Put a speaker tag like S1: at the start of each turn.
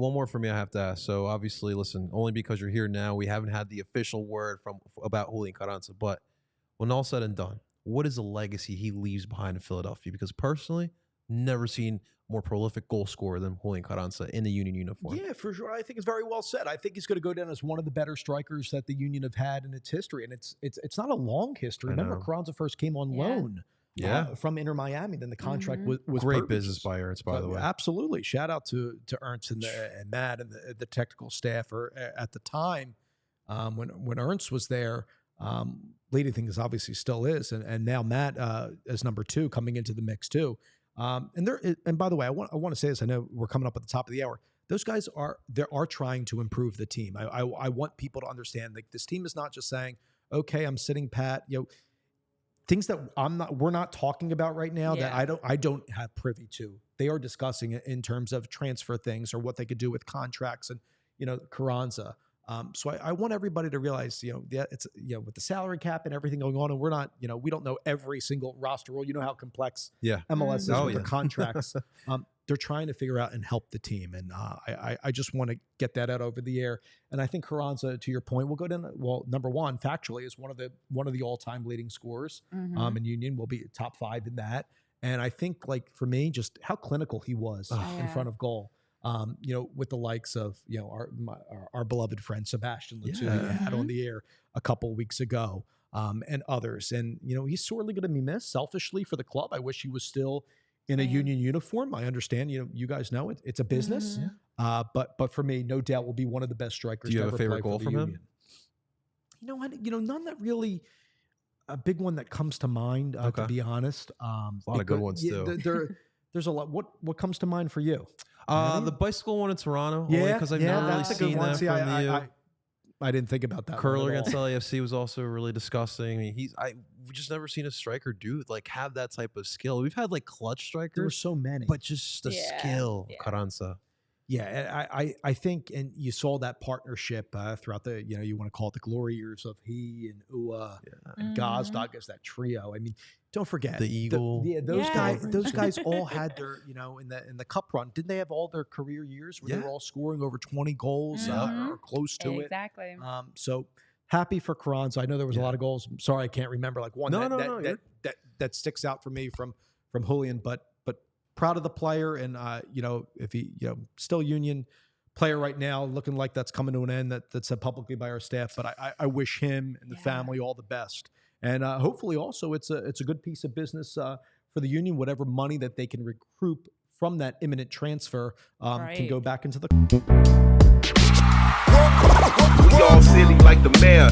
S1: one more for me I have to ask. So obviously, listen, only because you're here now, we haven't had the official word about Julian Carranza. But when all said and done, what is the legacy he leaves behind in Philadelphia? Because personally, never seen more prolific goal scorer than Julian Carranza in the Union uniform.
S2: Yeah, for sure. I think it's very well said. I think he's going to go down as one of the better strikers that the Union have had in its history, and it's not a long history. Remember, Carranza first came on loan. From Inter Miami. Then the contract was
S1: great business by Ernst, by the way.
S2: Absolutely. Shout out to Ernst and Matt and the technical staff at the time when Ernst was there. Leading things obviously still is, and now Matt as number 2 coming into the mix too. And by the way, I want to say this. I know we're coming up at the top of the hour. Those guys are trying to improve the team. I want people to understand that this team is not just saying, okay, I'm sitting pat. Things that we're not talking about right now that I don't have privy to. They are discussing it in terms of transfer things or what they could do with contracts and Carranza. So I want everybody to realize it's with the salary cap and everything going on, and we're not we don't know every single roster rule. You know how complex MLS is with the contracts. They're trying to figure out and help the team, and I just want to get that out over the air. And I think Carranza, to your point, will go down. Well, number 1, factually, is one of the all-time leading scorers in Union. Will be top 5 in that. And I think, like for me, just how clinical he was in front of goal. With the likes of our beloved friend Sebastian Latu had on the air a couple weeks ago, and others. And he's sorely going to be missed selfishly for the club. I wish he was still in a Union uniform. I understand, you guys know it's a business. But for me, no doubt will be one of the best strikers.
S1: Do you
S2: to
S1: have
S2: ever
S1: a favorite
S2: play
S1: goal
S2: for
S1: from
S2: Union.
S1: him?
S2: None that really a big one that comes to mind. To be honest,
S1: a lot of good ones too.
S2: There's a lot. What comes to mind for you?
S1: The bicycle one in Toronto. Because I've never really seen that from you.
S2: I didn't think about that.
S1: Curler against LAFC was also really disgusting. I mean, we've just never seen a striker have that type of skill. We've had clutch strikers.
S2: There were so many,
S1: but just the skill, Carranza.
S2: Yeah, I think, and you saw that partnership throughout the, you want to call it the glory years of he and Ua and Gazdag as that trio. I mean, don't forget
S1: the Eagle.
S2: Those guys all had their, in the cup run. Didn't they have all their career years where they were all scoring over 20 goals or close to it?
S3: Exactly.
S2: So happy for Carranza. I know there was a lot of goals. I'm sorry, I can't remember one that sticks out for me from Jullian, but proud of the player, and if he still Union player right now, looking like that's coming to an end. That's said publicly by our staff, but I wish him and the family all the best, and hopefully also it's a good piece of business for the Union. Whatever money that they can recoup from that imminent transfer can go back into the.
S4: We all silly like the mayor.